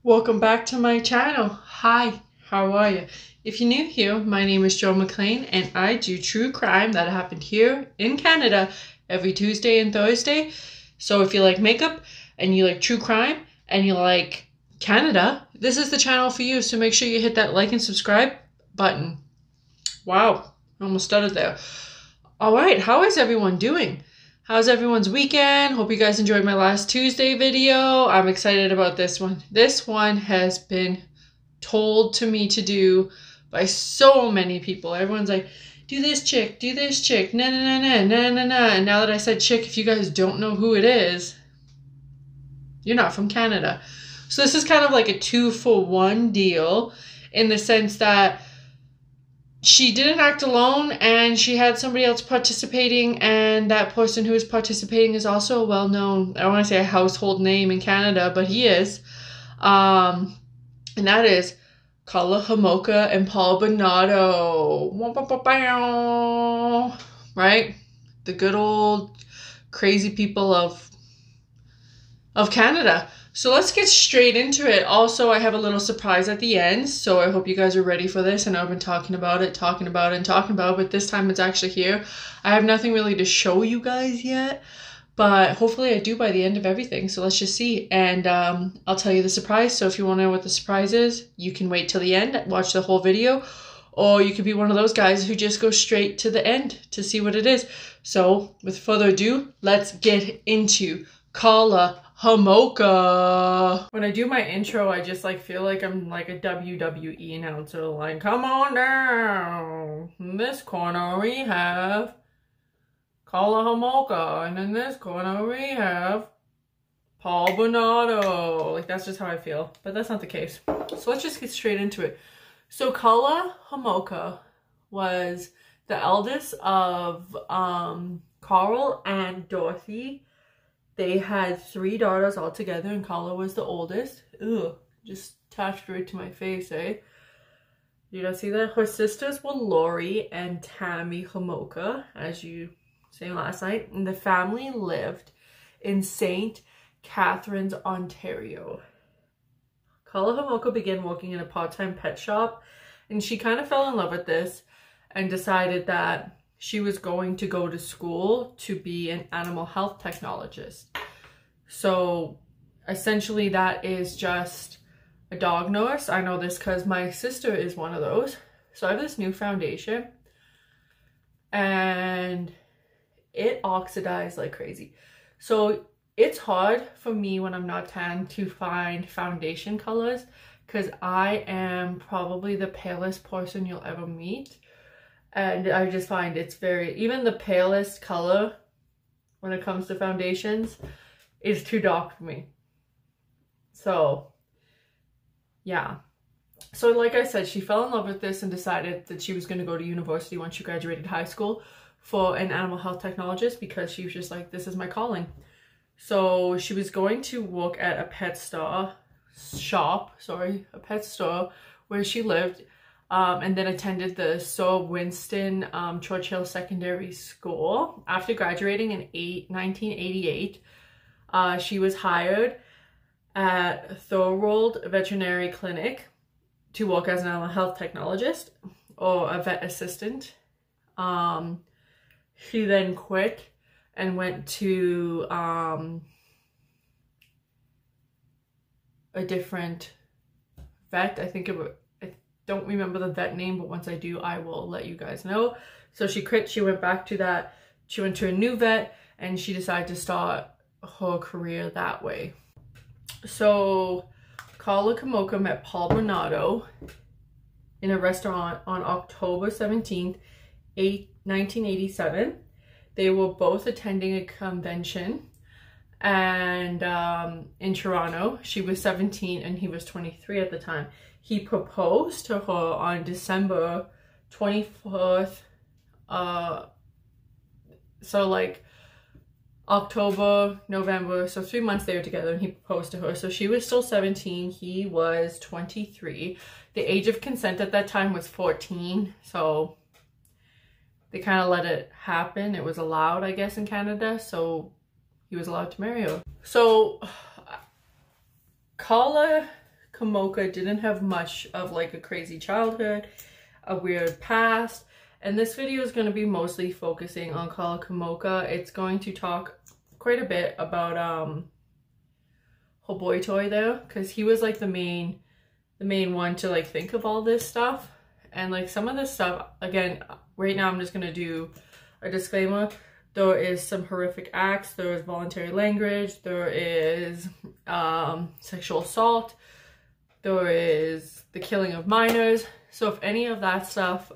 Welcome back to my channel. Hi, how are you? If you're new here, my name is Jo MacLean and I do true crime that happened here in Canada every Tuesday and Thursday. So if you like makeup and you like true crime and you like Canada, this is the channel for you. So make sure you hit that like and subscribe button. Wow, I almost stuttered there. All right, how is everyone doing? How's everyone's weekend? Hope you guys enjoyed my last Tuesday video. I'm excited about this one. This one has been told to me to do by so many people. Everyone's like, do this chick, na na na na na na na. And now that I said chick, if you guys don't know who it is, you're not from Canada. So this is kind of like a 2-for-1 deal in the sense that she didn't act alone and she had somebody else participating, and that person who is participating is also a well-known, I don't want to say a household name in Canada, but he is. And that is Karla Homolka and Bernardo. Right? The good old crazy people of Canada. So let's get straight into it. Also, I have a little surprise at the end, so I hope you guys are ready for this. I know I've been talking about it, but this time it's actually here. I have nothing really to show you guys yet, but hopefully I do by the end of everything. So let's just see, and I'll tell you the surprise. So if you want to know what the surprise is, you can wait till the end, watch the whole video, or you could be one of those guys who just go straight to the end to see what it is. So with further ado, let's get into Karla Homolka. When I do my intro, I just like feel like I'm like a WWE announcer, like, come on down. In this corner we have Karla Homolka, and in this corner we have Bernardo. Like, that's just how I feel, but that's not the case. So let's just get straight into it. So Karla Homolka was the eldest of Carl and Dorothy. They had 3 daughters altogether, and Karla was the oldest. Ugh, just attached right to my face, eh? You don't see that? Her sisters were Lori and Tammy Homolka, as you say last night. And the family lived in St. Catharines, Ontario. Karla Homolka began working in a part-time pet shop, and she kind of fell in love with this and decided that she was going to go to school to be an animal health technologist. So essentially that is just a dog nurse. I know this because my sister is one of those. So I have this new foundation and it oxidized like crazy. So it's hard for me when I'm not tan to find foundation colors because I am probably the palest person you'll ever meet. And I just find it's very, even the palest color when it comes to foundations is too dark for me. So yeah. So like I said, she fell in love with this and decided that she was going to go to university once she graduated high school for an animal health technologist, because she was just like, this is my calling. So she was going to work at a pet store where she lived. And then attended the Sir Winston Churchill Secondary School. After graduating in 1988, she was hired at Thorold Veterinary Clinic to work as an animal health technologist or a vet assistant. She then quit and went to a different vet. I don't remember the vet name, but once I do, I will let you guys know. So she quit, she went back to that, she went to a new vet, and she decided to start her career that way. So Karla Homolka met Bernardo in a restaurant on October 17th, 1987. They were both attending a convention and in Toronto. She was 17 and he was 23 at the time. He proposed to her on December 24th. So like October, November, so 3 months they were together, and he proposed to her. So she was still 17, he was 23. The age of consent at that time was 14, so they kind of let it happen. It was allowed, I guess, in Canada, so he was allowed to marry her. So Karla Homolka didn't have much of like a crazy childhood, a weird past, and this video is going to be mostly focusing on Karla Homolka. It's going to talk quite a bit about her boy toy though, because he was like the main one to like think of all this stuff. And like some of this stuff, again, right now I'm just going to do a disclaimer. There is some horrific acts, there is voluntary language, there is sexual assault, there is the killing of minors. So if any of that stuff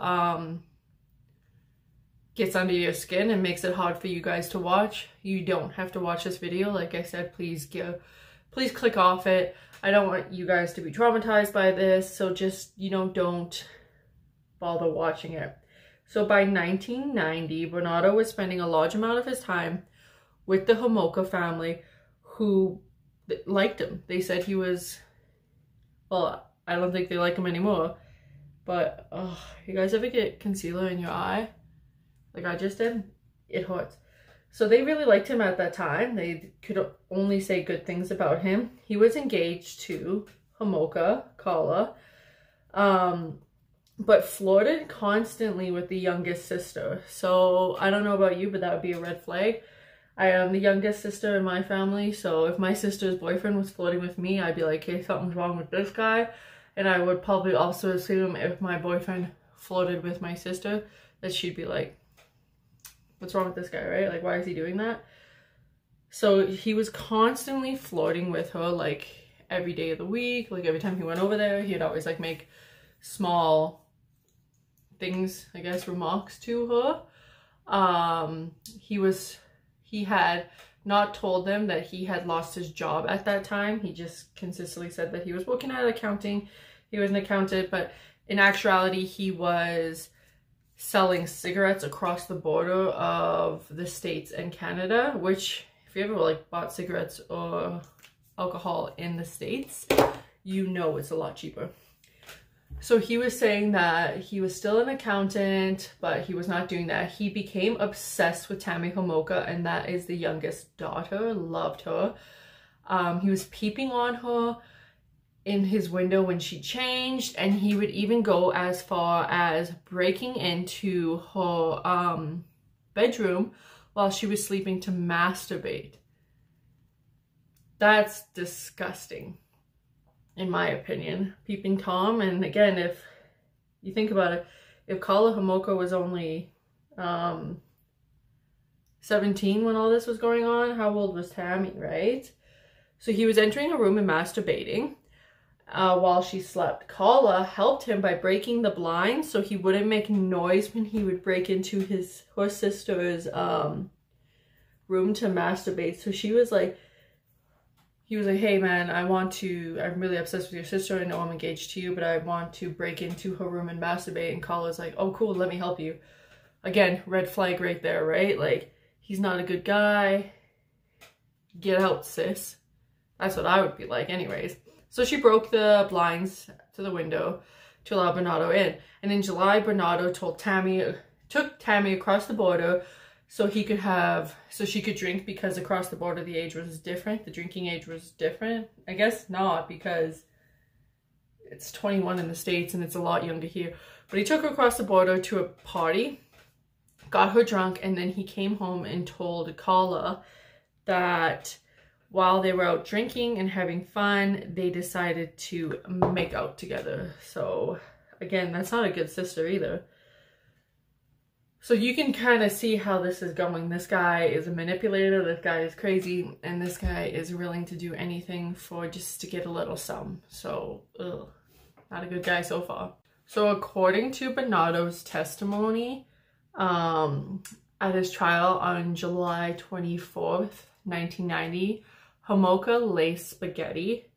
gets under your skin and makes it hard for you guys to watch, you don't have to watch this video. Like I said, please click off it. I don't want you guys to be traumatized by this, so just, you know, don't bother watching it. So by 1990, Bernardo was spending a large amount of his time with the Homolka family, who liked him. They said he was, well, I don't think they like him anymore, but you guys ever get concealer in your eye? Like I just did? It hurts. So they really liked him at that time. They could only say good things about him. He was engaged to Homolka, Karla, but flirted constantly with the youngest sister. So I don't know about you, but that would be a red flag. I am the youngest sister in my family, so if my sister's boyfriend was flirting with me, I'd be like, hey, something's wrong with this guy. And I would probably also assume if my boyfriend flirted with my sister, that she'd be like, what's wrong with this guy, right? Like, why is he doing that? So he was constantly flirting with her, like every day of the week. Like every time he went over there, he'd always like make small things, I guess, remarks to her. He had not told them that he had lost his job at that time. He just consistently said that he was working at accounting. He was an accountant, but in actuality, he was selling cigarettes across the border of the States and Canada, which if you ever like bought cigarettes or alcohol in the States, you know it's a lot cheaper. So he was saying that he was still an accountant, but he was not doing that. He became obsessed with Tammy Homolka, and that is the youngest daughter. Loved her. He was peeping on her in his window when she changed, and he would even go as far as breaking into her bedroom while she was sleeping to masturbate. That's disgusting, in my opinion. Peeping Tom. And again, if you think about it, if Karla Homolka was only 17 when all this was going on, how old was Tammy, right? So he was entering a room and masturbating while she slept. Karla helped him by breaking the blinds so he wouldn't make noise when he would break into her sister's room to masturbate. So she was like, he was like, hey man, I'm really obsessed with your sister. I know I'm engaged to you, but I want to break into her room and masturbate. And Karla's like, oh cool, let me help you. Again, red flag right there, right? Like, he's not a good guy. Get out, sis. That's what I would be like anyways. So she broke the blinds to the window to allow Bernardo in. And in July, Bernardo took Tammy across the border so she could drink, because across the border the age was different. The drinking age was different. I guess not, because it's 21 in the States and it's a lot younger here. But he took her across the border to a party, got her drunk, and then he came home and told Karla that while they were out drinking and having fun, they decided to make out together. So again, that's not a good sister either. So you can kind of see how this is going. This guy is a manipulator, this guy is crazy, and this guy is willing to do anything for just to get a little sum. So, ugh, not a good guy so far. So according to Bernardo's testimony at his trial on July 24th, 1990, Homolka laced spaghetti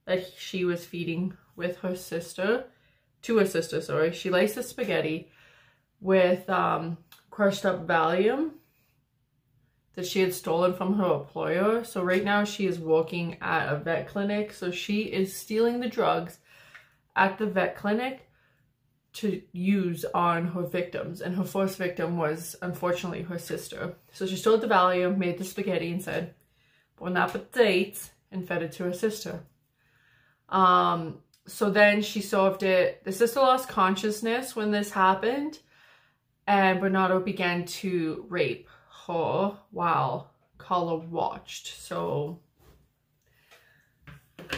that she was feeding with her sister, sorry. She laced the spaghetti with crushed up Valium that she had stolen from her employer. So right now she is working at a vet clinic. So she is stealing the drugs at the vet clinic to use on her victims. And her first victim was unfortunately her sister. So she stole the Valium, made the spaghetti and said, bon appetit, and fed it to her sister. So then she solved it. The sister lost consciousness when this happened, and Bernardo began to rape her while Karla watched. So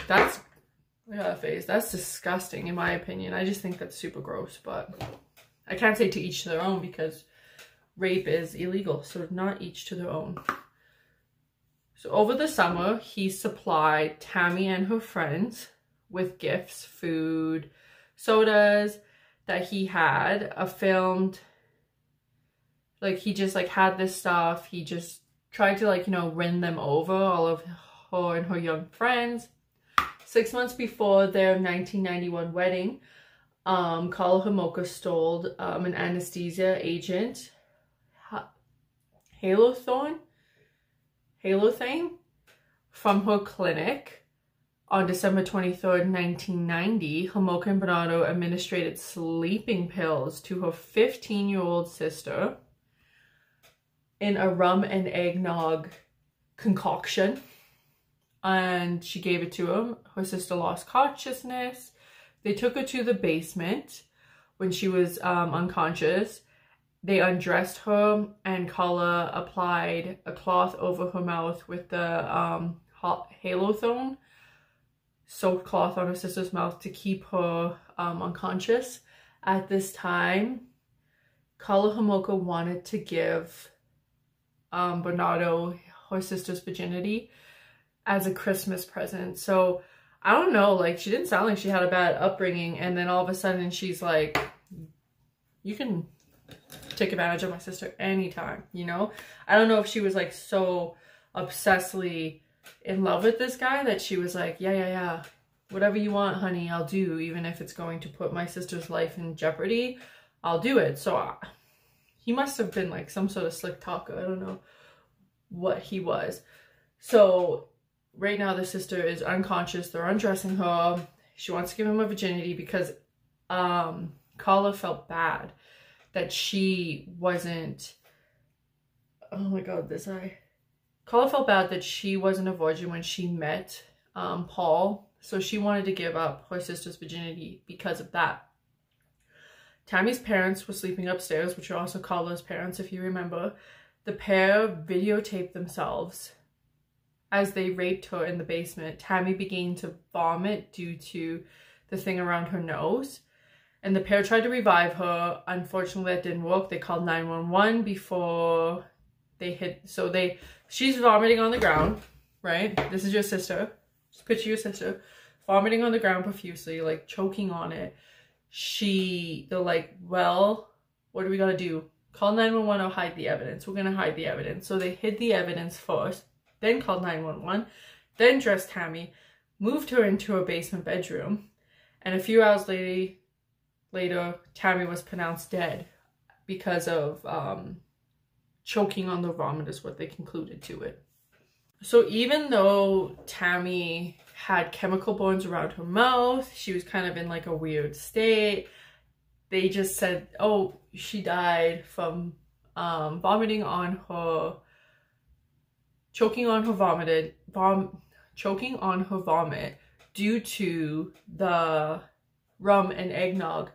that's, look at that face. That's disgusting in my opinion. I just think that's super gross, but I can't say to each to their own because rape is illegal. So not each to their own. So over the summer, he supplied Tammy and her friends with gifts, food, sodas that he had, filmed, like he just like had this stuff. He just tried to like, you know, win them over, all of her and her young friends. 6 months before their 1991 wedding, Karla Homolka stole an anesthesia agent, halothane, from her clinic. On December 23rd, 1990, Homolka and Bernardo administered sleeping pills to her 15-year-old sister in a rum and eggnog concoction. And she gave it to him. Her sister lost consciousness. They took her to the basement when she was unconscious. They undressed her, and Karla applied a cloth over her mouth with the halothane, soaked cloth on her sister's mouth to keep her unconscious. At this time, Karla Homolka wanted to give Bernardo her sister's virginity as a Christmas present. So I don't know, like she didn't sound like she had a bad upbringing, and then all of a sudden she's like, you can take advantage of my sister anytime, you know? I don't know if she was like so obsessively in love with this guy that she was like, yeah, whatever you want, honey, I'll do, even if it's going to put my sister's life in jeopardy, I'll do it. So he must have been like some sort of slick talker. I don't know what he was. So right now the sister is unconscious. They're undressing her. She wants to give him a virginity because Karla felt bad that she wasn't, oh my god, this eye. Karla felt bad that she wasn't a virgin when she met Paul. So she wanted to give up her sister's virginity because of that. Tammy's parents were sleeping upstairs, which are also Karla's parents, if you remember. The pair videotaped themselves as they raped her in the basement. Tammy began to vomit due to the thing around her nose, and the pair tried to revive her. Unfortunately, that didn't work. They called 911 before they hit. So she's vomiting on the ground, right? This is your sister. Just picture your sister vomiting on the ground profusely, like choking on it. They're like, well, what do we gotta do? Call 911 or hide the evidence. We're gonna hide the evidence. So they hid the evidence first, then called 911, then dressed Tammy, moved her into a basement bedroom, and a few hours later, Tammy was pronounced dead because of choking on the vomit is what they concluded to it. So even though Tammy had chemical burns around her mouth, she was kind of in like a weird state, they just said, oh, she died from choking on her vomit due to the rum and eggnog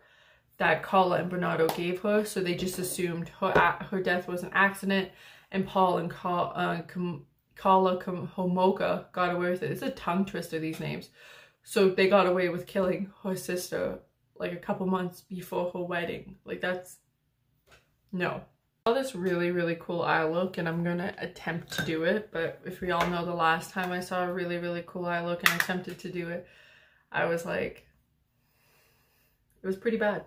that Karla and Bernardo gave her. So they just assumed her death was an accident, and Paul and Karla Homolka got away with it. It's a tongue twister, these names. So they got away with killing her sister like a couple months before her wedding. Like that's, no. I saw this really, really cool eye look, and I'm gonna attempt to do it, but if we all know the last time I saw a really, really cool eye look and attempted to do it, I was like, it was pretty bad.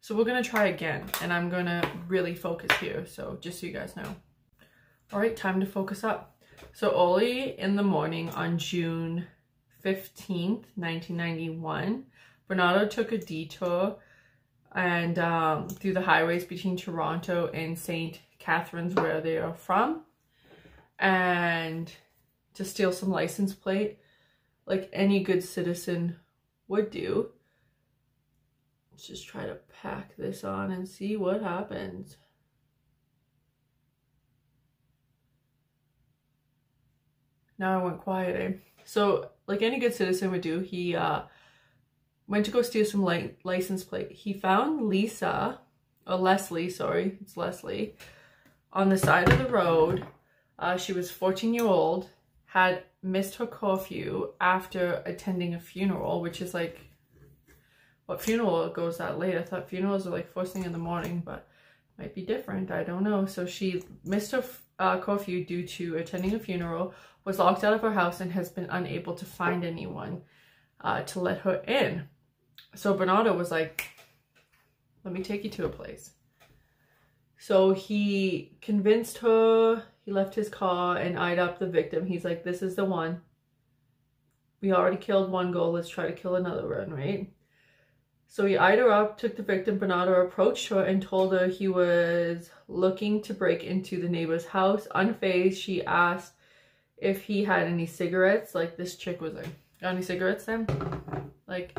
So we're gonna try again, and I'm gonna really focus here, so just so you guys know. All right, time to focus up. So early in the morning on June 15th, 1991, Bernardo took a detour and through the highways between Toronto and St. Catharines, where they are from, and to steal some license plate, like any good citizen would do. Let's just try to pack this on and see what happens. Now I went quiet, eh? So like any good citizen would do, he went to go steal some license plate. He found Leslie, sorry, it's Leslie, on the side of the road. She was 14-year-old, had missed her curfew after attending a funeral, which is like, what funeral goes that late? I thought funerals are like first thing in the morning, but might be different. I don't know. So she missed her curfew due to attending a funeral, was locked out of her house, and has been unable to find anyone to let her in. So Bernardo was like, let me take you to a place. So he convinced her, he left his car and eyed up the victim. He's like, this is the one. We already killed one goal, let's try to kill another one, right? So he eyed her up, took the victim. Bernardo approached her and told her he was looking to break into the neighbor's house. Unfazed, she asked if he had any cigarettes. Like, this chick was like, got any cigarettes then? Like,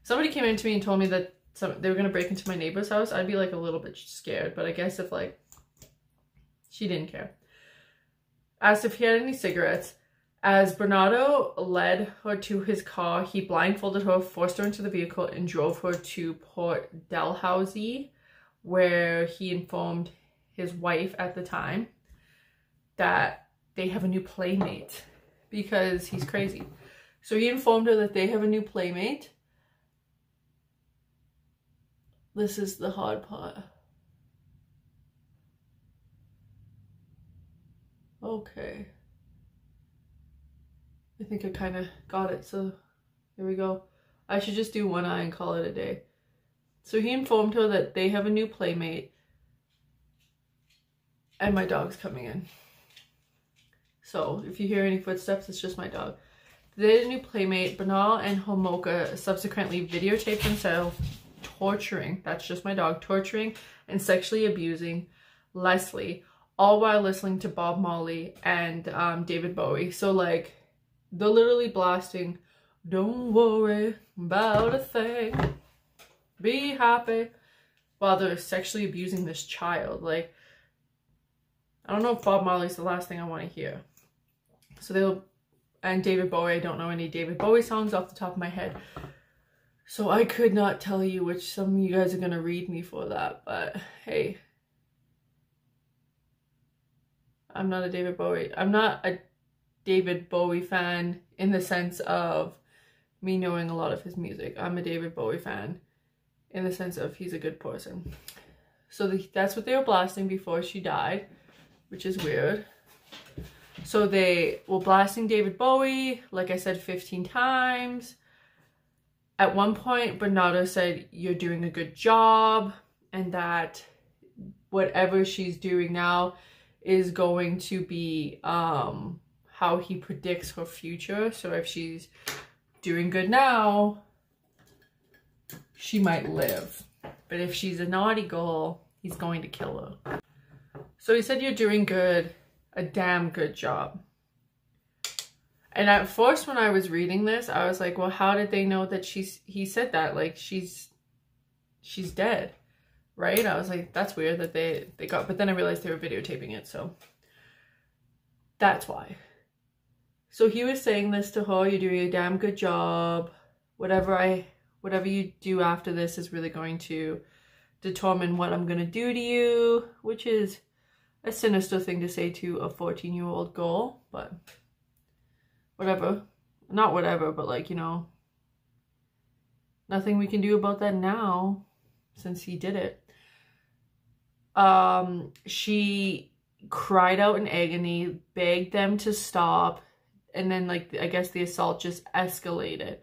somebody came in to me and told me that they were going to break into my neighbor's house, I'd be like a little bit scared. But I guess if like, she didn't care. Asked if he had any cigarettes. As Bernardo led her to his car, he blindfolded her, forced her into the vehicle, and drove her to Port Dalhousie, where he informed his wife at the time that they have a new playmate, because he's crazy. So he informed her that they have a new playmate. This is the hard part. Okay. I think I kind of got it, so here we go. I should just do one eye and call it a day. So he informed her that they have a new playmate, and my dog's coming in. So if you hear any footsteps, it's just my dog. They had a new playmate. Karla and Homolka subsequently videotaped themselves torturing, that's just my dog, torturing and sexually abusing Leslie, all while listening to Bob Marley and David Bowie. So like, they're literally blasting, don't worry about a thing, be happy, while they're sexually abusing this child. Like, I don't know if Bob Marley's the last thing I want to hear. So they'll, and David Bowie, I don't know any David Bowie songs off the top of my head. So I could not tell you which, some of you guys are going to read me for that, but hey. I'm not a David Bowie fan in the sense of me knowing a lot of his music. I'm a David Bowie fan in the sense of he's a good person. So that's what they were blasting before she died, which is weird. So they were blasting David Bowie, like I said, 15 times. At one point, Bernardo said, you're doing a good job, and that whatever she's doing now is going to be how he predicts her future. So if she's doing good now, she might live. But if she's a naughty girl, he's going to kill her. So he said, you're doing good, a damn good job. And at first when I was reading this, I was like, well, how did they know that he said that? Like, she's dead, right? I was like, that's weird that they got, but then I realized they were videotaping it, so that's why. So he was saying this to her, you're doing a damn good job. Whatever you do after this is really going to determine what I'm going to do to you, which is a sinister thing to say to a 14-year-old girl, but whatever. Not whatever, but like, you know, nothing we can do about that now since he did it. She cried out in agony, begged them to stop, and then like, I guess the assault just escalated.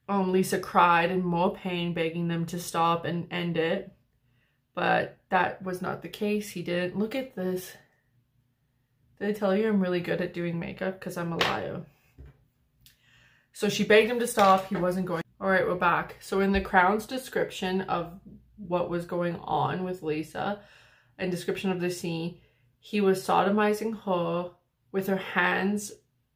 Lisa cried in more pain, begging them to stop and end it. But that was not the case. He didn't. Look at this. Did I tell you I'm really good at doing makeup? Because I'm a liar. So she begged him to stop. He wasn't going. All right, we're back. So in the Crown's description of what was going on with Lisa and description of the scene, he was sodomizing her with her hands,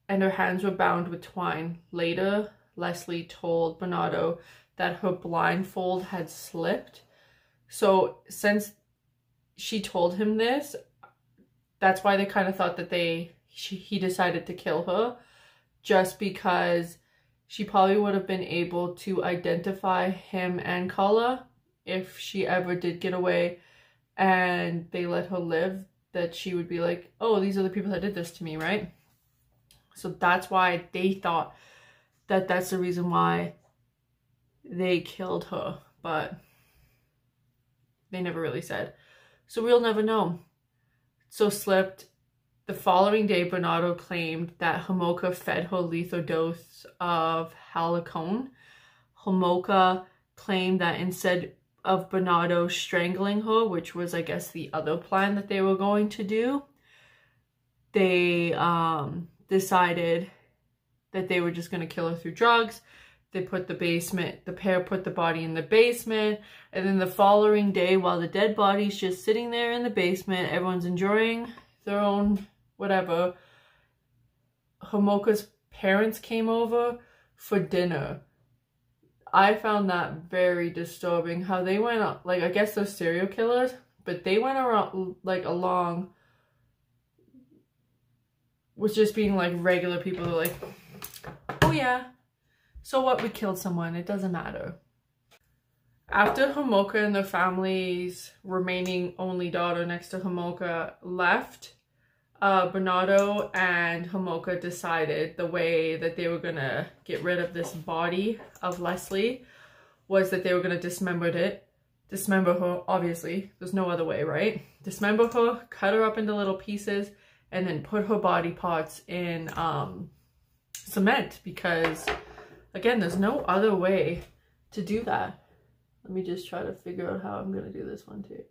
and her hands were bound with twine. Later, Leslie told Bernardo that her blindfold had slipped. So since she told him this, that's why they kind of thought that he decided to kill her, just because she probably would have been able to identify him and Karla if she ever did get away and they let her live, that she would be like, oh, these are the people that did this to me, right? So that's why they thought that that's the reason why they killed her, but they never really said. So we'll never know. So slipped. The following day, Bernardo claimed that Homolka fed her lethal dose of halicone. Homolka claimed that instead of Bernardo strangling her, which was, I guess, the other plan that they were going to do, they decided that they were just going to kill her through drugs. They put the pair put the body in the basement, and then the following day, while the dead body's just sitting there in the basement, everyone's enjoying their own whatever, Homolka's parents came over for dinner. I found that very disturbing, how they went, like, I guess they're serial killers, but they went around, like, along with just being, like, regular people. They're like, oh yeah, so what, we killed someone, it doesn't matter. After Homolka and their family's remaining only daughter next to Homolka left, Bernardo and Homolka decided the way that they were going to get rid of this body of Leslie was that they were going to dismember her, obviously. There's no other way, right? Dismember her, cut her up into little pieces, and then put her body parts in cement, because, again, there's no other way to do that. Let me just try to figure out how I'm going to do this one too.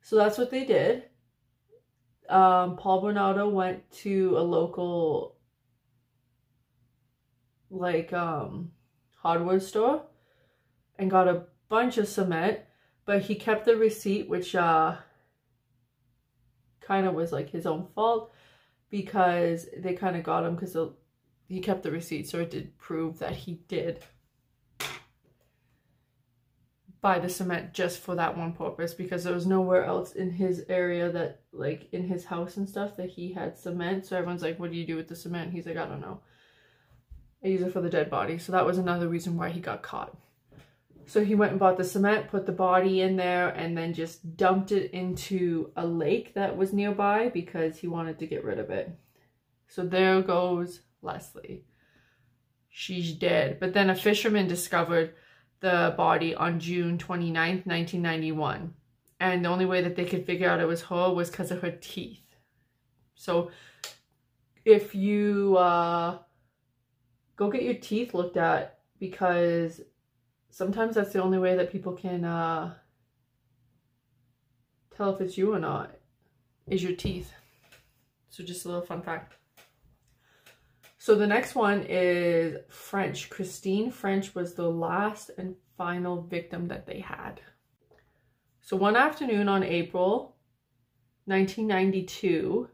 So that's what they did. Paul Bernardo went to a local, like, hardware store and got a bunch of cement, but he kept the receipt, which kind of was like his own fault, because they kind of got him because he kept the receipt, so it did prove that he did buy the cement just for that one purpose, because there was nowhere else in his area that, like, in his house and stuff, that he had cement. So everyone's like, what do you do with the cement? He's like, I don't know, I use it for the dead body. So that was another reason why he got caught. So he went and bought the cement, put the body in there, and then just dumped it into a lake that was nearby because he wanted to get rid of it. So there goes Leslie. She's dead. But then a fisherman discovered the body on June 29th, 1991. And the only way that they could figure out it was her was because of her teeth. So if you go get your teeth looked at, because sometimes that's the only way that people can tell if it's you or not, is your teeth. So just a little fun fact. So the next one is French. Christine French was the last and final victim that they had. So one afternoon on April 1992,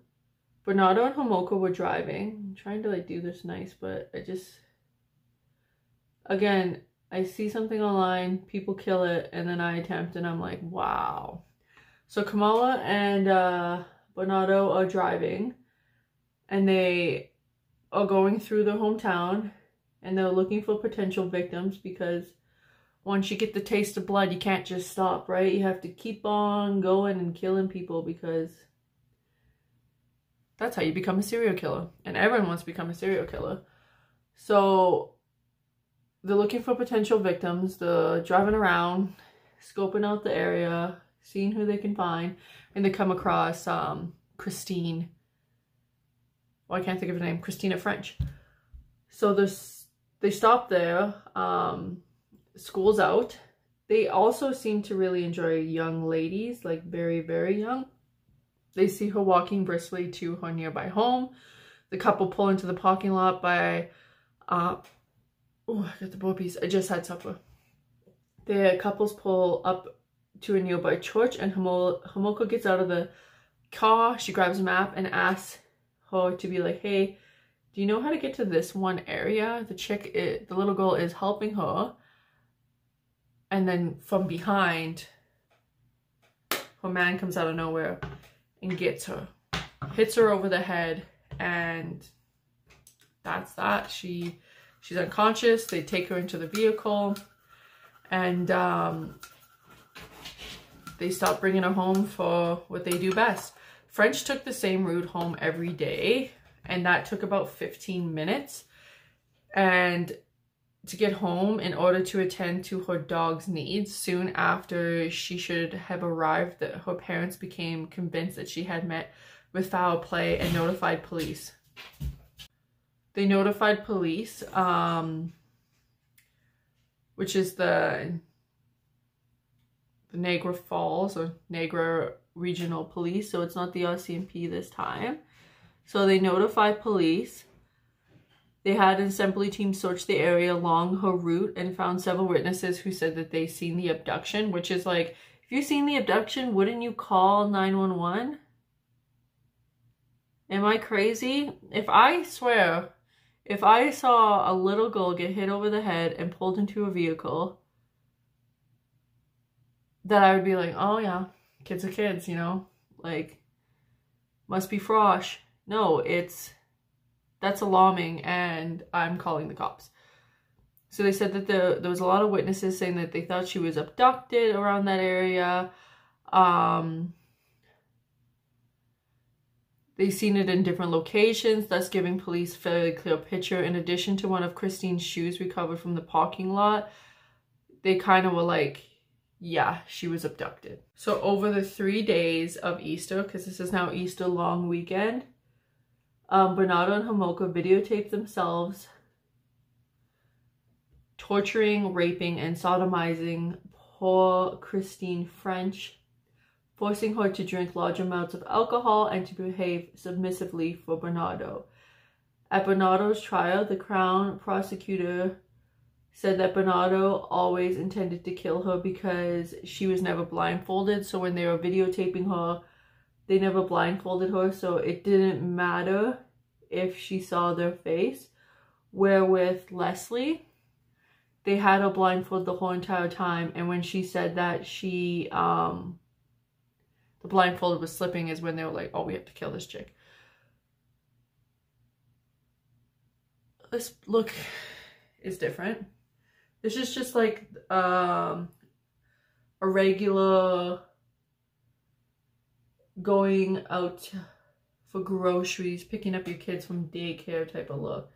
Bernardo and Homolka were driving. I'm trying to, like, do this nice, but I just, again, I see something online, people kill it, and then I attempt, and I'm like, wow. So Kamala and Bernardo are driving, and they are going through their hometown, and they're looking for potential victims, because once you get the taste of blood, you can't just stop, right? You have to keep on going and killing people, because that's how you become a serial killer, and everyone wants to become a serial killer. So they're looking for potential victims. They're driving around, scoping out the area, seeing who they can find, and they come across Christine. Well, I can't think of her name. Christina French. So they stop there. School's out. They also seem to really enjoy young ladies, like very, very young. They see her walking briskly to her nearby home. The couple pull into the parking lot by, oh, I got the burpees. I just had supper. The couples pull up to a nearby church, and Homolka gets out of the car. She grabs a map and asks her to be like, hey, do you know how to get to this one area? The little girl is helping her. And then from behind, her man comes out of nowhere and gets her. Hits her over the head, and that's that. She she's unconscious. They take her into the vehicle, and they stop bringing her home for what they do best. French took the same route home every day, and that took about 15 minutes. And to get home in order to attend to her dog's needs, soon after she should have arrived, that her parents became convinced that she had met with foul play and notified police. They notified police, which is the Niagara Falls or Niagara Regional Police, so it's not the RCMP this time. So they notified police. They had an assembly team search the area along her route and found several witnesses who said that they seen the abduction, which is like, if you've seen the abduction, wouldn't you call 911? Am I crazy? I swear, if I saw a little girl get hit over the head and pulled into a vehicle, that I would be like, oh yeah, kids are kids, you know? Like, must be frosh. No, that's alarming, and I'm calling the cops. So they said that there was a lot of witnesses saying that they thought she was abducted around that area. They've seen it in different locations, thus giving police a fairly clear picture. In addition to one of Christine's shoes recovered from the parking lot, they kind of were like, yeah, she was abducted. So over the 3 days of Easter, because this is now Easter long weekend, Bernardo and Homolka videotaped themselves torturing, raping, and sodomizing poor Christine French, forcing her to drink large amounts of alcohol and to behave submissively for Bernardo. At Bernardo's trial, the Crown prosecutor said that Bernardo always intended to kill her because she was never blindfolded. So when they were videotaping her, they never blindfolded her, so it didn't matter if she saw their face. Where with Leslie, they had her blindfold the whole entire time, and when she said that she, the blindfold was slipping is when they were like, oh, we have to kill this chick. This look is different. This is just like a regular going out for groceries, picking up your kids from daycare type of look.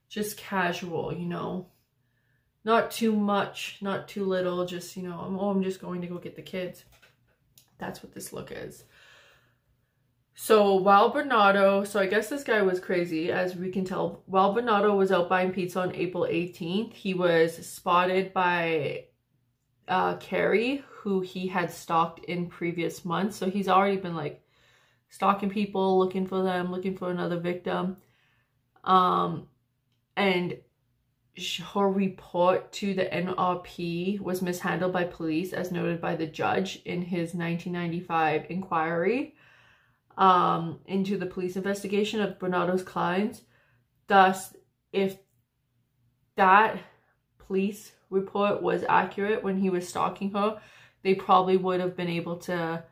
Just casual, you know. Not too much, not too little, just, you know, I'm just going to go get the kids. That's what this look is. So while Bernardo, so I guess this guy was crazy, as we can tell. While Bernardo was out buying pizza on April 18th, he was spotted by Carrie, who he had stalked in previous months. So he's already been like stalking people, looking for them, looking for another victim. And her report to the NRP was mishandled by police, as noted by the judge in his 1995 inquiry into the police investigation of Bernardo's clients. Thus, if that police report was accurate when he was stalking her, they probably would have been able to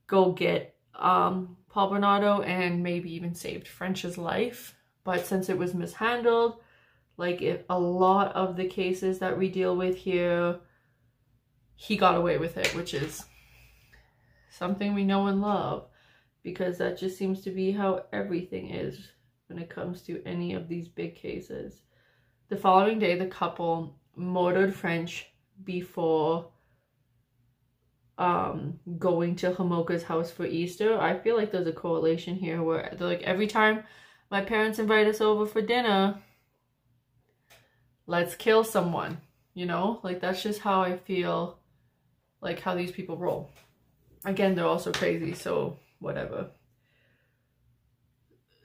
go get Paul Bernardo and maybe even saved French's life. But since it was mishandled, like if a lot of the cases that we deal with here, he got away with it, which is something we know and love, because that just seems to be how everything is when it comes to any of these big cases. The following day, the couple murdered French before going to Homolka's house for Easter. I feel like there's a correlation here where they're like, every time my parents invite us over for dinner, let's kill someone, you know? Like, that's just how I feel, like how these people roll. Again, they're also crazy, so whatever.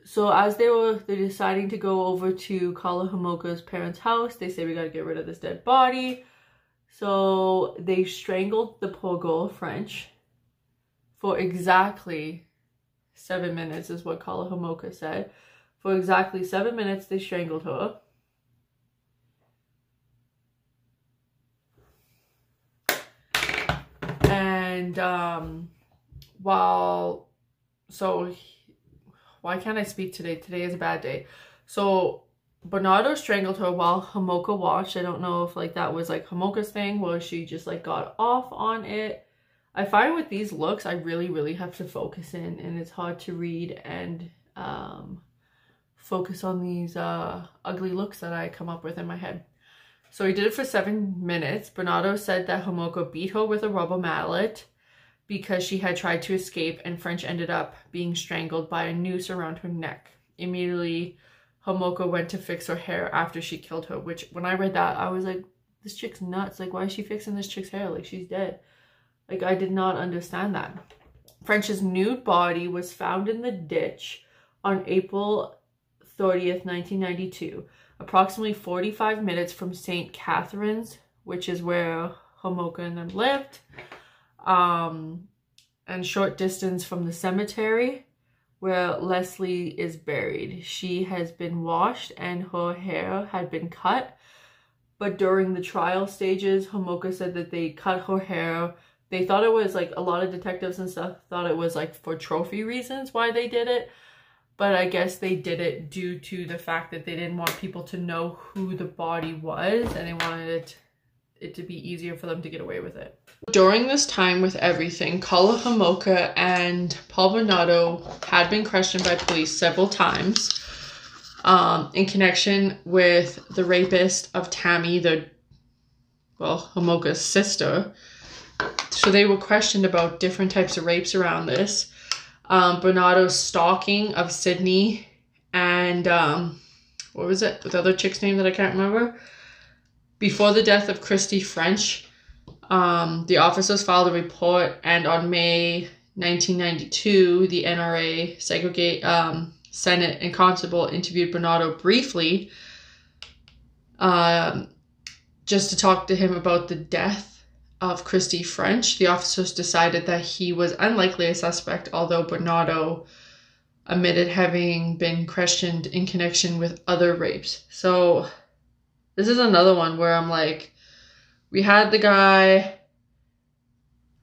So as they're deciding to go over to Karla Homolka's parents' house, they say, we gotta get rid of this dead body. So they strangled the poor girl, French, for exactly 7 minutes, is what Karla Homolka said. For exactly 7 minutes, they strangled her. And why can't I speak today? Today is a bad day. So Bernardo strangled her while Homolka watched. I don't know if like that was like Homolka's thing, where she just like got off on it. I find with these looks, I really have to focus in, and it's hard to read and focus on these ugly looks that I come up with in my head. So he did it for 7 minutes. Bernardo said that Homolka beat her with a rubber mallet because she had tried to escape, and French ended up being strangled by a noose around her neck. Immediately, Homolka went to fix her hair after she killed her, which when I read that, I was like, this chick's nuts. Like, why is she fixing this chick's hair? Like, she's dead. Like, I did not understand that. French's nude body was found in the ditch on April 30th, 1992, approximately 45 minutes from St. Catherine's, which is where Homolka and them lived, and short distance from the cemetery where Leslie is buried. She has been washed and her hair had been cut, but during the trial stages, Homolka said that they cut her hair. They thought it was like, a lot of detectives and stuff thought it was like for trophy reasons why they did it. But I guess they did it due to the fact that they didn't want people to know who the body was, and they wanted it to be easier for them to get away with it. During this time with everything, Karla Homolka and Paul Bernardo had been questioned by police several times in connection with the rapist of Tammy, Homolka's sister. So they were questioned about different types of rapes around this. Bernardo's stalking of Sydney and what was it? The other chick's name that I can't remember. Before the death of Christy French, the officers filed a report, and on May 1992, the NRA Senate and Constable interviewed Bernardo briefly just to talk to him about the death of Christy French. The officers decided that he was unlikely a suspect, although Bernardo admitted having been questioned in connection with other rapes. So this is another one where I'm like, we had the guy,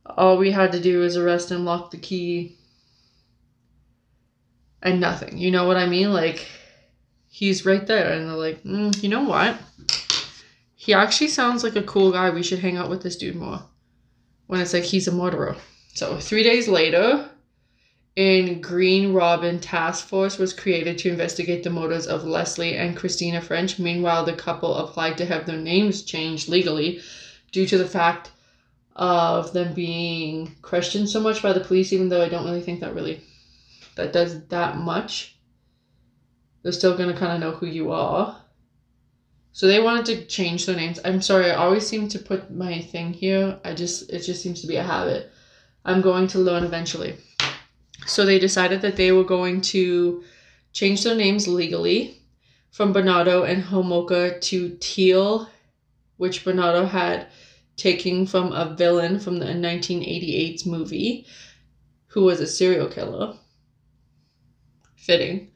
all we had to do was arrest him, lock the key, and nothing. You know what I mean? Like, he's right there, and they're like, you know what? He actually sounds like a cool guy. We should hang out with this dude more. When it's like he's a murderer. So 3 days later, a Green Robin task force was created to investigate the murders of Leslie and Christina French. Meanwhile, the couple applied to have their names changed legally due to the fact of them being questioned so much by the police, even though I don't really think that does that much. They're still going to kind of know who you are. So they wanted to change their names. I'm sorry, I always seem to put my thing here. It just seems to be a habit. I'm going to learn eventually. So they decided that they were going to change their names legally from Bernardo and Homolka to Teal, which Bernardo had taken from a villain from the 1988 movie who was a serial killer. Fitting.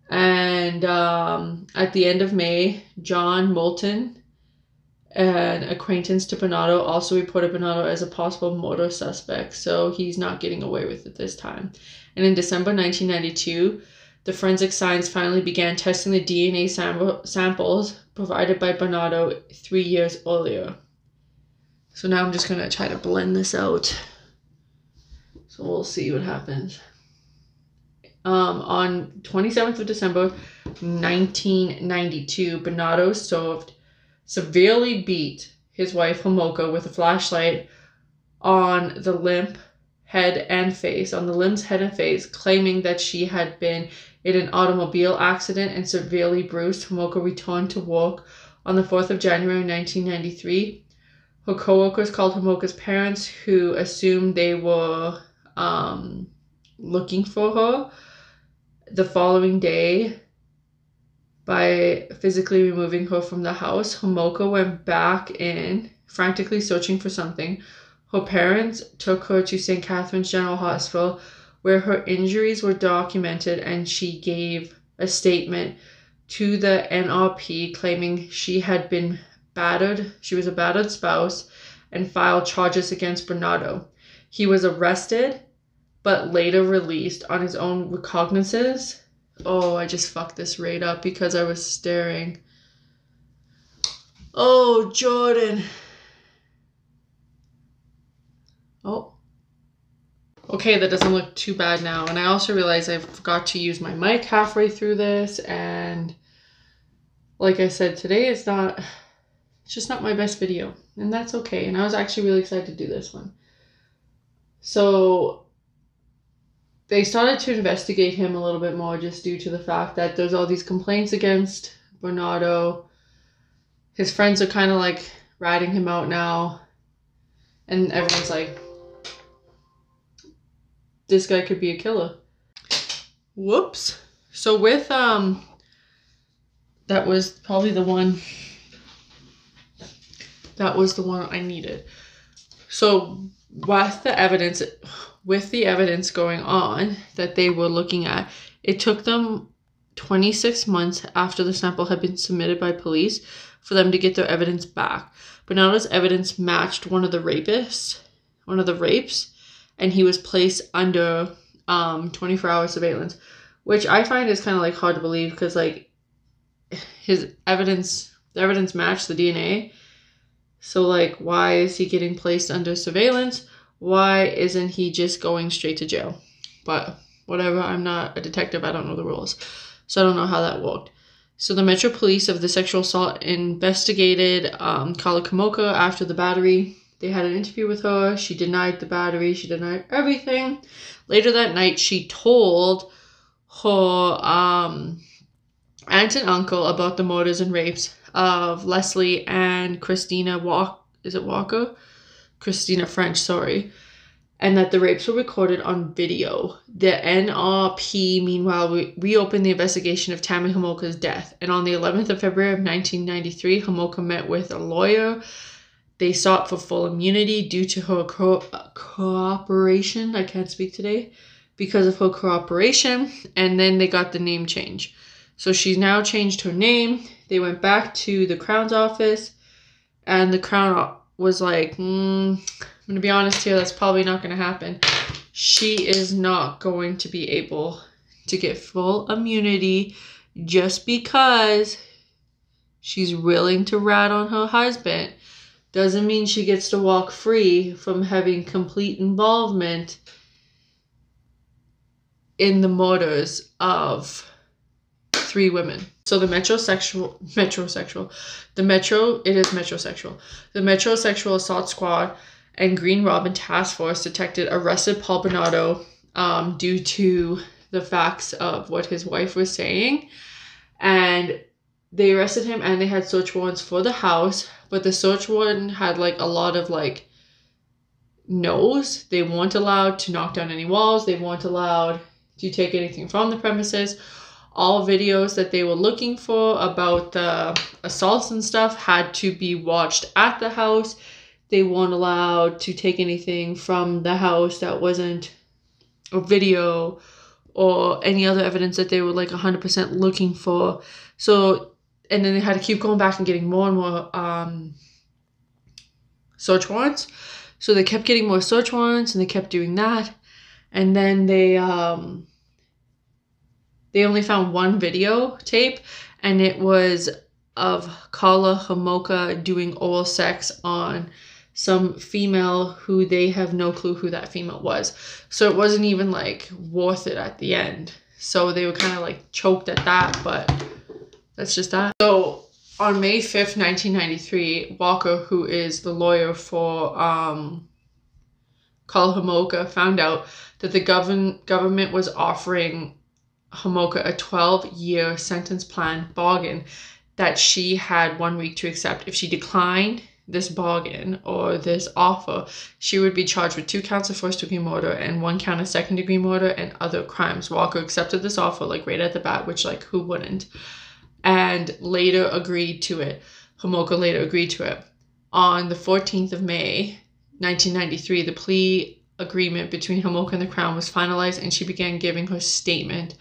And at the end of May, John Moulton, an acquaintance to Bernardo, also reported Bernardo as a possible murder suspect, so he's not getting away with it this time. And in December 1992, the forensic science finally began testing the DNA samples provided by Bernardo 3 years earlier. So now I'm just going to try to blend this out. So we'll see what happens. On 27th of December 1992, Bernardo severely beat his wife Homolka with a flashlight on the limb's head and face, claiming that she had been in an automobile accident and severely bruised. Homolka returned to work on the 4th of January 1993. Her co-workers called Homolka's parents, who assumed they were looking for her the following day by physically removing her from the house. Homolka went back in, frantically searching for something. Her parents took her to St. Catherine's General Hospital, where her injuries were documented, and she gave a statement to the NRP claiming she had been battered. She was a battered spouse, and filed charges against Bernardo. He was arrested but later released on his own recognizances Oh, I just fucked this right up because I was staring. Oh, Jordan. Oh. Okay, that doesn't look too bad now. And I also realized I forgot to use my mic halfway through this. And like I said, today it's just not my best video. And that's okay. And I was actually really excited to do this one. So they started to investigate him a little bit more just due to the fact that there's all these complaints against Bernardo. His friends are kind of like ratting him out now. And everyone's like, this guy could be a killer. Whoops. So with, that was probably the one, that was the one I needed. So with the evidence going on that they were looking at, it took them 26 months after the sample had been submitted by police for them to get their evidence back. Bernardo's evidence matched one of the rapes, and he was placed under 24-hour surveillance, which I find is kind of like hard to believe because like the evidence matched the DNA. So like, why is he getting placed under surveillance? Why isn't he just going straight to jail? But whatever, I'm not a detective, I don't know the rules. So I don't know how that worked. So the Metro Police of the sexual assault investigated Karla Homolka after the battery. They had an interview with her. She denied the battery. She denied everything. Later that night, she told her aunt and uncle about the murders and rapes of Leslie and Christina Christina French, sorry. And that the rapes were recorded on video. The NRP, meanwhile, reopened the investigation of Tammy Homolka's death. And on the 11th of February of 1993, Homolka met with a lawyer. They sought for full immunity due to her cooperation. I can't speak today. Because of her cooperation. And then they got the name change. So she's now changed her name. They went back to the Crown's office. And the Crown was like, I'm going to be honest here, that's probably not going to happen. She is not going to be able to get full immunity just because she's willing to rat on her husband. Doesn't mean she gets to walk free from having complete involvement in the murders of 3 women. So the metrosexual assault squad and Green Robin Task Force detected arrested Paul Bernardo due to the facts of what his wife was saying. And they arrested him and they had search warrants for the house, but the search warrant had like a lot of like no's. They weren't allowed to knock down any walls. They weren't allowed to take anything from the premises. All videos that they were looking for about the assaults and stuff had to be watched at the house. They weren't allowed to take anything from the house that wasn't a video or any other evidence that they were like 100% looking for. So, and then they had to keep going back and getting more and more search warrants. So they kept getting more search warrants and they kept doing that. And then they only found one videotape, and it was of Karla Homolka doing oral sex on some female who they have no clue who that female was. So it wasn't even like worth it at the end. So they were kind of like choked at that, but that's just that. So on May 5th, 1993, Walker, who is the lawyer for Karla Homolka, found out that the government was offering Homolka a 12-year sentence plan bargain that she had 1 week to accept. If she declined this bargain or this offer, she would be charged with 2 counts of first-degree murder and 1 count of second-degree murder and other crimes. Walker accepted this offer like right at the bat, which like who wouldn't, and later agreed to it. Homolka later agreed to it. On the 14th of May, 1993, the plea agreement between Homolka and the Crown was finalized, and she began giving her statement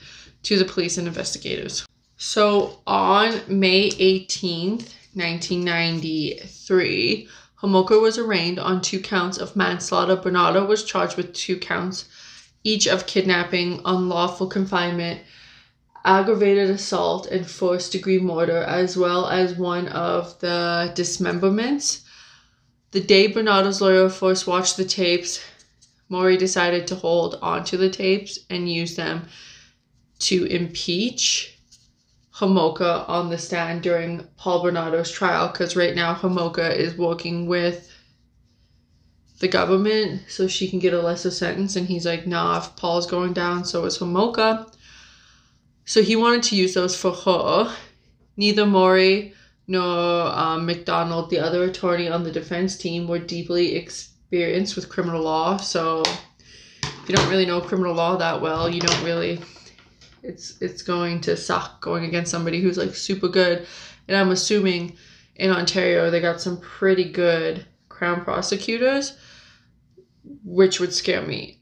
to the police and investigators. So on May 18th, 1993, Homolka was arraigned on 2 counts of manslaughter. Bernardo was charged with 2 counts, each of kidnapping, unlawful confinement, aggravated assault and first-degree murder, as well as one of the dismemberments. The day Bernardo's lawyer first watched the tapes, Maury decided to hold onto the tapes and use them to impeach Homolka on the stand during Paul Bernardo's trial, because right now Homolka is working with the government so she can get a lesser sentence, and he's like, nah, if Paul's going down, so is Homolka. So he wanted to use those for her. Neither Maury nor McDonald, the other attorney on the defense team, were deeply experienced with criminal law. So if you don't really know criminal law that well, you don't really, it's going to suck going against somebody who's like super good. And I'm assuming in Ontario they got some pretty good Crown prosecutors, which would scare me.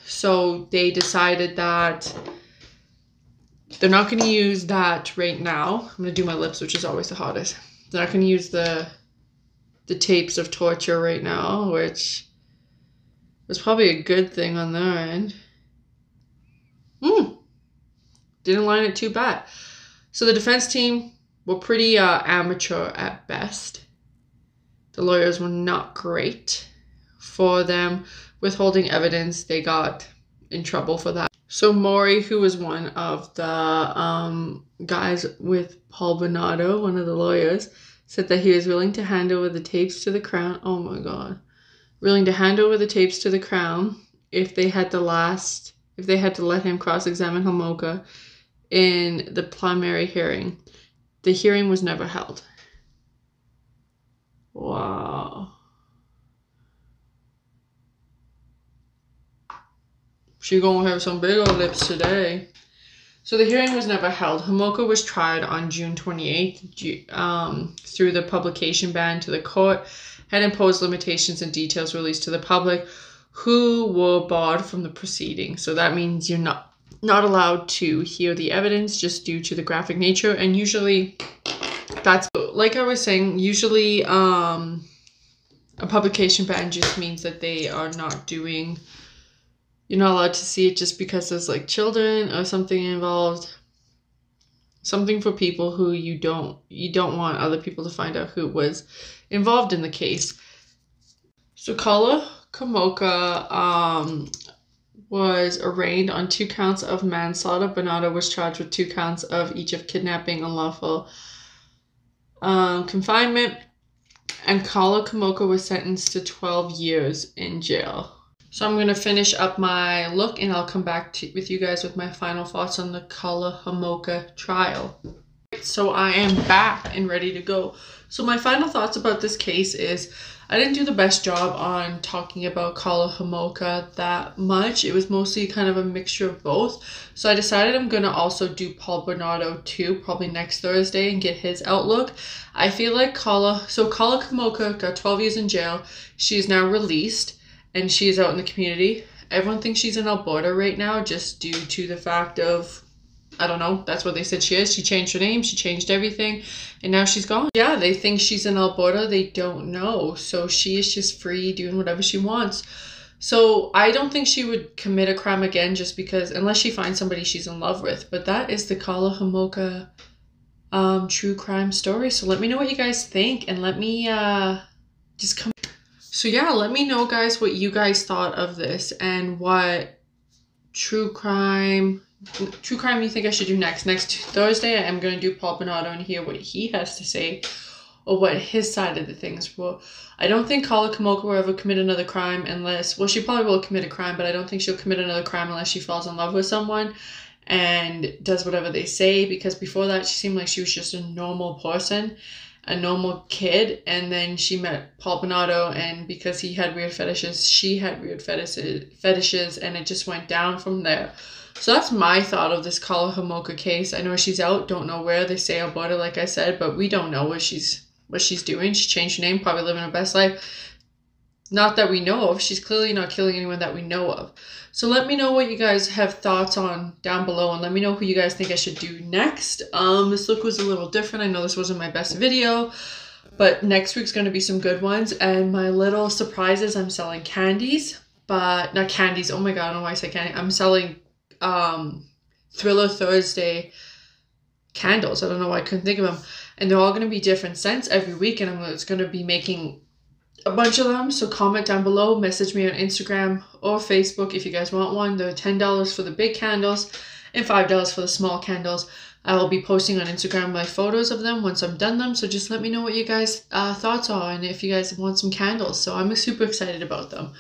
So they decided that they're not going to use that right now. I'm going to do my lips, which is always the hardest. They're not going to use the tapes of torture right now, which was probably a good thing on their end. Didn't line it too bad. So the defense team were pretty amateur at best. The lawyers were not great. For them withholding evidence, they got in trouble for that. So Maury, who was one of the guys with Paul Bernardo, one of the lawyers, said that he was willing to hand over the tapes to the Crown. Oh my God. Willing to hand over the tapes to the Crown if they had to let him cross-examine Homolka in the preliminary hearing. The hearing was never held. Wow. She gonna have some big old lips today. So the hearing was never held. Homolka was tried on June 28th through the publication ban to the court, had imposed limitations and details released to the public, who were barred from the proceedings. So that means you're not allowed to hear the evidence just due to the graphic nature. And usually that's, like I was saying, usually a publication ban just means that they are not doing, you're not allowed to see it just because there's like children or something involved. Something for people who you don't want other people to find out who was involved in the case. So Karla Homolka was arraigned on 2 counts of manslaughter. Bernardo was charged with 2 counts of each of kidnapping, unlawful confinement, and Karla Homolka was sentenced to 12 years in jail. So I'm going to finish up my look and I'll come back with you guys with my final thoughts on the Karla Homolka trial. So I am back and ready to go. So my final thoughts about this case is I didn't do the best job on talking about Karla Homolka that much. It was mostly kind of a mixture of both. So I decided I'm going to also do Paul Bernardo too, probably next Thursday, and get his outlook. I feel like Karla Homolka got 12 years in jail. She is now released and she is out in the community. Everyone thinks she's in Alberta right now just due to the fact of, I don't know, that's what they said she is. She changed her name, she changed everything, and now she's gone. Yeah, they think she's in Alberta, they don't know. So she is just free doing whatever she wants. So I don't think she would commit a crime again just because, unless she finds somebody she's in love with. But that is the Karla Homolka true crime story. So let me know what you guys think, and let me just come. So yeah, let me know, guys, what you guys thought of this and what true crime you think I should do next. Next Thursday, I am going to do Paul Bernardo and hear what he has to say or what his side of the things were. I don't think Karla Homolka will ever commit another crime unless, well, she probably will commit a crime, but I don't think she'll commit another crime unless she falls in love with someone and does whatever they say, because before that, she seemed like she was just a normal person, a normal kid, and then she met Paul Bernardo, and because he had weird fetishes, she had weird fetishes, and it just went down from there. So that's my thought of this Karla Homolka case. I know she's out, don't know where. They say Alberta, like I said, but we don't know what she's doing. She changed her name, probably living her best life. Not that we know of. She's clearly not killing anyone that we know of. So let me know what you guys have thoughts on down below, and let me know who you guys think I should do next. This look was a little different. I know this wasn't my best video, but next week's going to be some good ones. And my little surprises, I'm selling candies, but not candies. Oh my God, I don't know why I say candy. I'm selling Thriller Thursday candles. I don't know why I couldn't think of them. And they're all going to be different scents every week, and I'm just going to be making a bunch of them. So comment down below, message me on Instagram or Facebook if you guys want one. They're $10 for the big candles and $5 for the small candles. I will be posting on Instagram my photos of them once I'm done them. So just let me know what you guys' thoughts are and if you guys want some candles. So I'm super excited about them.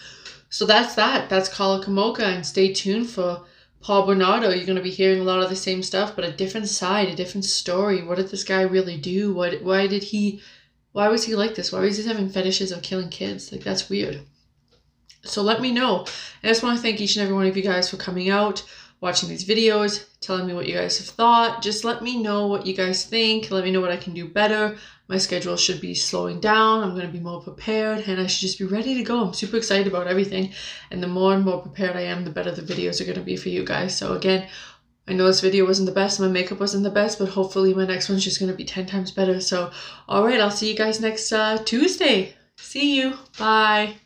So that's that. That's Karla Homolka, and stay tuned for Bernardo. You're going to be hearing a lot of the same stuff, but a different side, a different story. What did this guy really do? Why was he like this? Why was he having fetishes of killing kids? Like, that's weird. So let me know. I just want to thank each and every one of you guys for coming out, watching these videos, telling me what you guys have thought. Just let me know what you guys think. Let me know what I can do better. My schedule should be slowing down. I'm going to be more prepared, and I should just be ready to go. I'm super excited about everything. And the more and more prepared I am, the better the videos are going to be for you guys. So again, I know this video wasn't the best, my makeup wasn't the best, but hopefully my next one's just going to be 10 times better. So, alright, I'll see you guys next Tuesday. See you. Bye.